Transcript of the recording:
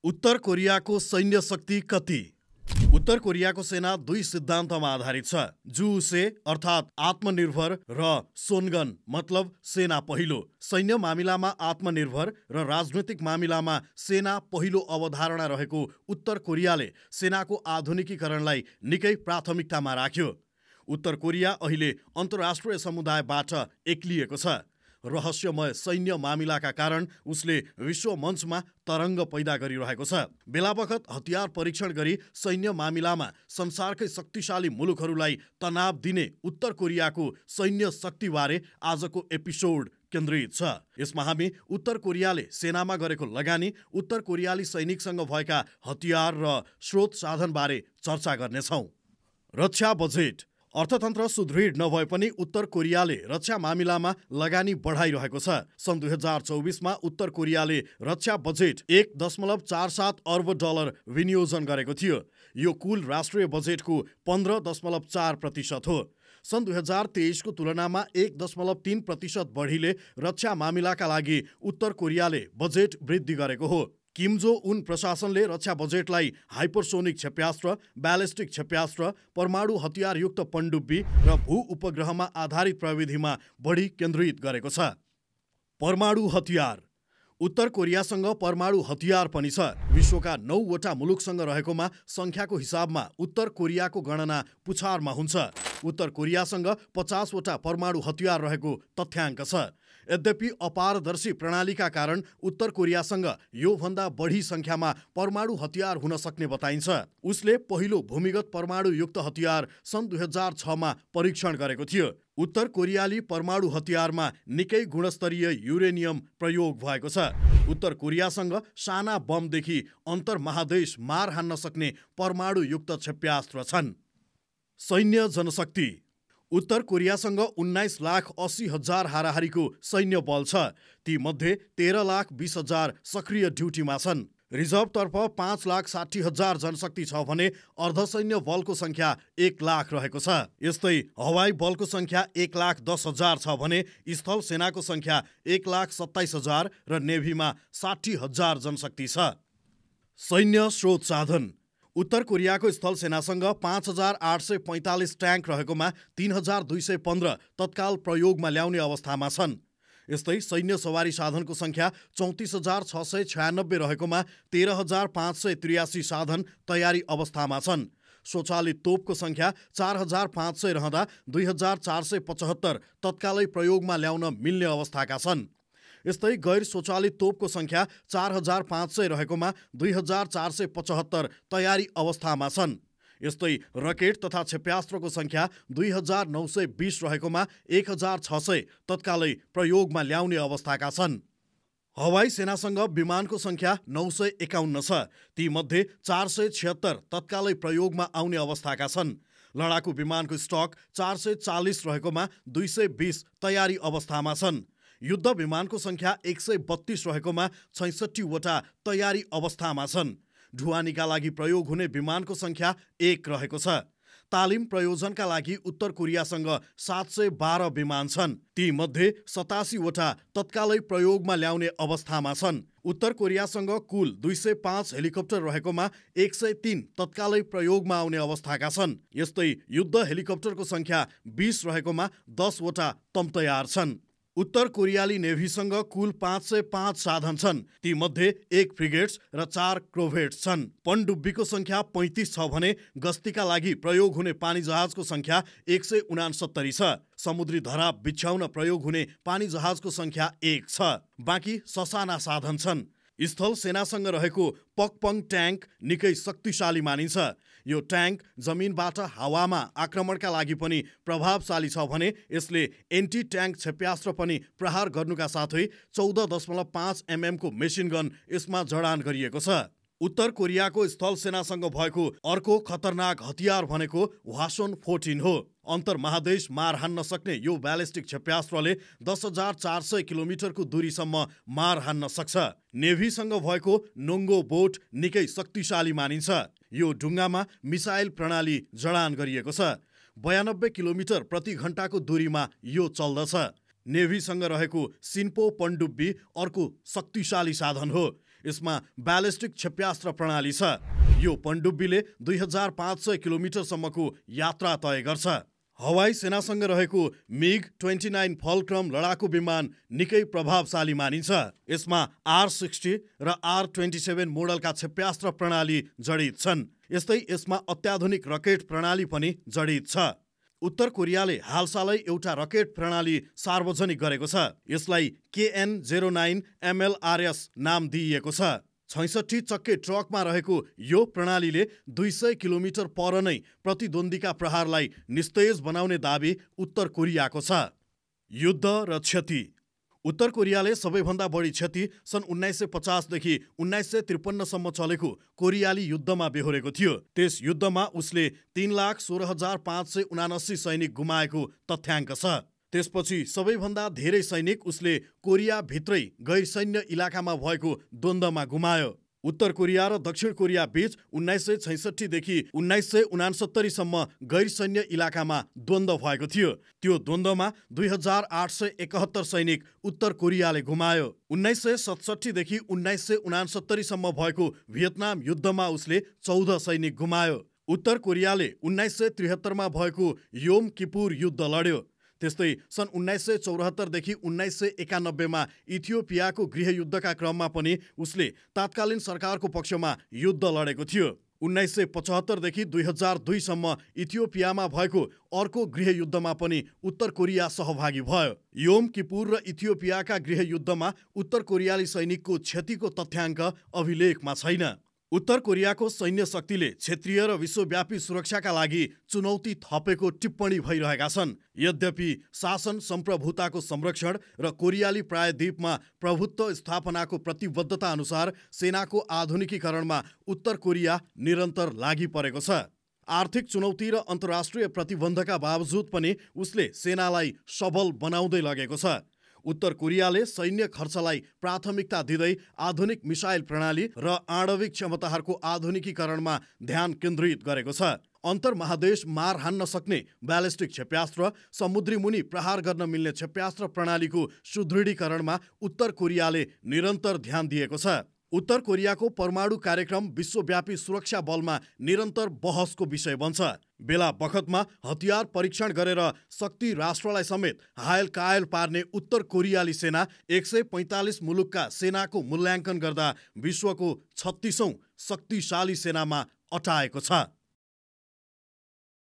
उत्तर कोरियाको सैन्य शक्ति कति? उत्तर कोरियाको सेना दुई सिद्धान्तमा आधारित छ। जुसे अर्थात् आत्मनिर्भर र सोनगन मतलब सेना पहिलो। सैन्य मामिलामा आत्मनिर्भर र राजनैतिक मामिलामा सेना पहिलो अवधारणा रहेको उत्तर कोरियाले सेनाको आधुनिकीकरणलाई निकै प्राथमिकतामा राख्यो। उत्तर कोरिया अहिले अन्तर्राष्ट्रिय समुदायबाट एक्लिएको छ। रहस्यमय सैन्य मामिलाका कारण उसले विश्व मञ्चमा तरङ्ग पैदा गरिरहेको छ। बेलाबखत हतियार परीक्षण गरी सैन्य मामिलामा संसारकै शक्तिशाली मुलुकहरूलाई तनाव दिने उत्तर कोरियाको सैन्य शक्तिबारे आजको एपिसोड केन्द्रित छ। यसमा हामी उत्तर कोरियाले सेनामा गरेको लगानी, उत्तर कोरियाली सैनिकसँग भएका हतियार र स्रोत साधनबारे चर्चा गर्नेछौँ। रक्षा बजेट। अर्थतन्त्र सुदृढ नभए पनि उत्तर कोरियाले रक्षा मामिलामा लगानी बढाइरहेको छ। सन् 2024मा उत्तर कोरियाले रक्षा बजेट $1.47 अर्ब विनियोजन गरेको थियो। यो कुल राष्ट्रिय बजेटको 15.4% हो। सन् 2023को तुलनामा 1.3% बढीले रक्षा मामिलाका लागि उत्तर कोरियाले बजेट वृद्धि गरेको हो। किम जो उन प्रशासनले रक्षा बजेटलाई हाइपरसोनिक क्षेप्यास्त्र, ब्यालिस्टिक क्षेप्यास्त्र, परमाणु हतियारयुक्त पनडुब्बी र भू उपग्रहमा आधारित प्रविधिमा बढी केन्द्रित गरेको छ। परमाणु हतियार। उत्तर कोरियासँग परमाणु हतियार पनि छ। विश्वका 9वटा मुलुकसँग रहेकोमा सङ्ख्याको हिसाबमा उत्तर कोरियाको गणना पुछारमा हुन्छ। उत्तर कोरियासँग 50वटा परमाणु हतियार रहेको तथ्याङ्क छ। यद्यपि अपारदर्शी प्रणालीका कारण उत्तर कोरियासँग योभन्दा बढी सङ्ख्यामा परमाणु हतियार हुन सक्ने बताइन्छ। उसले पहिलो भूमिगत परमाणुयुक्त हतियार सन् 2006मा परीक्षण गरेको थियो। उत्तर कोरियाली परमाणु हतियारमा निकै गुणस्तरीय युरेनियम प्रयोग भएको छ। उत्तर कोरियासँग साना बमदेखि अन्तर्महादेश मार हान्न सक्ने परमाणुयुक्त क्षेप्यास्त्र छन्। सैन्य जनशक्ति। उत्तर कोरियासँग 19,80,000 हाराहारीको सैन्य बल छ। ती मध्ये 13,20,000 सक्रिय ड्युटीमा छन्। रिजर्भतर्फ 5,60,000 जनशक्ति छ भने अर्धसैन्य बलको सङ्ख्या 1 लाख रहेको छ। यस्तै हवाई बलको सङ्ख्या 1,10,000 छ भने स्थल सेनाको सङ्ख्या 1,27,000 र नेभीमा 60,000 जनशक्ति छ। सैन्य स्रोत साधन। उत्तर कोरियाको स्थल सेनासँग 5,845 ट्याङ्क रहेकोमा 3,215 तत्काल प्रयोगमा ल्याउने अवस्थामा छन्। यस्तै सैन्य सवारी साधनको सङ्ख्या 34,696 रहेकोमा 13,583 साधन तयारी अवस्थामा छन्। स्वचालित तोपको सङ्ख्या 4,500 रहँदा 2,475 तत्कालै प्रयोगमा ल्याउन मिल्ने अवस्थाका छन्। यस्तै गैर स्वचालित तोपको सङ्ख्या 4,500 रहेकोमा 2,475 तयारी अवस्थामा छन्। यस्तै रकेट तथा क्षेप्यास्त्रको सङ्ख्या 2,920 रहेकोमा 1,600 तत्कालै प्रयोगमा ल्याउने अवस्थाका छन्। हवाई सेनासँग विमानको सङ्ख्या 951 छ। तीमध्ये 476 तत्कालै प्रयोगमा आउने अवस्थाका छन्। लडाकु विमानको स्टक 440 रहेकोमा 220 तयारी अवस्थामा छन्। युद्ध विमानको सङ्ख्या 132 रहेकोमा 66वटा तयारी अवस्थामा छन्। ढुवानीका लागि प्रयोग हुने विमानको सङ्ख्या 1 रहेको छ। तालिम प्रयोजनका लागि उत्तर कोरियासँग 712 विमान छन्। ती मध्ये 87वटा तत्कालै प्रयोगमा ल्याउने अवस्थामा छन्। उत्तर कोरियासँग कुल 205 हेलिकप्टर रहेकोमा 103 तत्कालै प्रयोगमा आउने अवस्थाका छन्। यस्तै युद्ध हेलिकप्टरको सङ्ख्या 20 रहेकोमा 10वटा तम्तयार छन्। उत्तर कोरियाली नेभीसँग कुल 505 साधन छन्। ती मध्ये 1 फ्रिगेट्स र 4 क्रोभेट्स छन्। पनडुब्बीको सङ्ख्या 35 छ भने गस्तीका लागि प्रयोग हुने पानी जहाजको सङ्ख्या 169 छ। समुद्री धराप बिछ्याउन प्रयोग हुने पानी जहाजको सङ्ख्या 1 छ। बाँकी ससाना साधन छन्। स्थल सेनासँग रहेको पकपङ ट्याङ्क निकै शक्तिशाली मानिन्छ। यो ट्याङ्क जमिनबाट हावामा आक्रमणका लागि पनि प्रभावशाली छ भने यसले एन्टी ट्याङ्क क्षेप्यास्त्र पनि प्रहार गर्नुका साथै 14.5 mm को मेसिन गन यसमा जडान गरिएको छ। उत्तर कोरियाको स्थल सेनासँग भएको अर्को खतरनाक हतियार भनेको हवासन 14 हो। अन्तर्महादेश मार हान्न सक्ने यो ब्यालिस्टिक क्षेप्यास्त्रले 10,400 किलोमिटरको दूरीसम्म मार हान्न सक्छ। नेभीसँग भएको नोङ्गो बोट निकै शक्तिशाली मानिन्छ। यो ढुङ्गामा मिसाइल प्रणाली जडान गरिएको छ। 92 किलोमिटर प्रति घण्टाको दूरीमा यो चल्दछ। नेभीसँग रहेको सिन्पो पनडुब्बी अर्को शक्तिशाली साधन हो। यसमा ब्यालिस्टिक क्षेप्यास्त्र प्रणाली छ। यो पनडुब्बीले 2500 किलोमिटरसम्मको यात्रा तय गर्छ। हवाई सेनासँग रहेको MiG-29 फल्क्रम लडाकु विमान निकै प्रभावशाली मानिन्छ। यसमा R-60 र R-27 मोडलका क्षेप्यास्त्र प्रणाली जडित छन्। यस्तै यसमा अत्याधुनिक रकेट प्रणाली पनि जडित छ। उत्तर कोरियाले हालसालै एउटा रकेट प्रणाली सार्वजनिक गरेको छ। यसलाई KN-09 MLRS नाम दिइएको छ। 66 चक्के ट्रकमा रहेको यो प्रणालीले 200 किलोमिटर पर नै प्रतिद्वन्द्वीका प्रहारलाई निस्तेज बनाउने दाबी उत्तर कोरियाको छ। युद्ध र क्षति। उत्तर कोरियाले सबैभन्दा बढी क्षति सन् 1950 देखि 1953 सम्म चलेको कोरियाली युद्धमा बेहोरेको थियो। त्यस युद्धमा उसले 3,16,579 सैनिक गुमाएको तथ्याङ्क छ। त्यसपछि सबैभन्दा धेरै सैनिक उसले कोरिया भित्रै गैर सैन्य इलाकामा भएको द्वन्द्वमा गुमायो। उत्तर कोरिया र दक्षिण कोरिया बीच 1966 देखि 1969 सम्म गैर सैन्य इलाकामा द्वन्द्व भएको थियो। त्यो द्वन्द्वमा 2871 सैनिक उत्तर कोरियाले गुमायो। 1967 देखि 1969 सम्म भएको भियतनाम युद्धमा उसले 14 सैनिक गुमायो। उत्तर कोरियाले 1973 मा भएको योम किपुर युद्ध लड्यो। त्यस्तै सन् 1974 देखि 1991 मा इथियोपियाको गृहयुद्धका क्रममा पनि उसले तात्कालीन सरकारको पक्षमा युद्ध लडेको थियो। 1975 देखि 2002 सम्म इथियोपियामा भएको अर्को गृहयुद्धमा पनि उत्तर कोरिया सहभागी भयो। योम किपुर र इथियोपियाका गृहयुद्धमा उत्तर कोरियाली सैनिकको क्षतिको तथ्याङ्क अभिलेखमा छैन। उत्तर कोरियाको सैन्य शक्तिले क्षेत्रीय र विश्वव्यापी सुरक्षाका लागि चुनौती थपेको टिप्पणी भइरहेका छन्। यद्यपि शासन सम्प्रभुताको संरक्षण र कोरियाली प्रायद्वीपमा प्रभुत्व स्थापनाको प्रतिबद्धता अनुसार सेनाको आधुनिकीकरणमा उत्तर कोरिया निरन्तर लागि परेको छ। आर्थिक चुनौती र अन्तर्राष्ट्रिय प्रतिबन्धका बावजुद पनि उसले सेनालाई सबल बनाउँदै लगेको छ। उत्तर कोरियाले सैन्य खर्चलाई प्राथमिकता दिँदै आधुनिक मिसाइल प्रणाली र आणविक क्षमताहरूको आधुनिकीकरणमा ध्यान केन्द्रित गरेको छ। अन्तर्महादेश मार हान्न सक्ने ब्यालिस्टिक क्षेप्यास्त्र, समुद्री मुनि प्रहार गर्न मिल्ने क्षेप्यास्त्र प्रणालीको सुदृढीकरणमा उत्तर कोरियाले निरन्तर ध्यान दिएको छ। उत्तर कोरियाको परमाणु कार्यक्रम विश्वव्यापी सुरक्षा बलमा निरन्तर बहसको विषय बन्छ। बेला बखतमा हतियार परीक्षण गरेर शक्ति राष्ट्रलाई समेत हायल कायल पार्ने उत्तर कोरियाली सेना 145 मुलुकका सेनाको मूल्याङ्कन गर्दा विश्वको 36औं शक्तिशाली सेनामा अटाएको छ।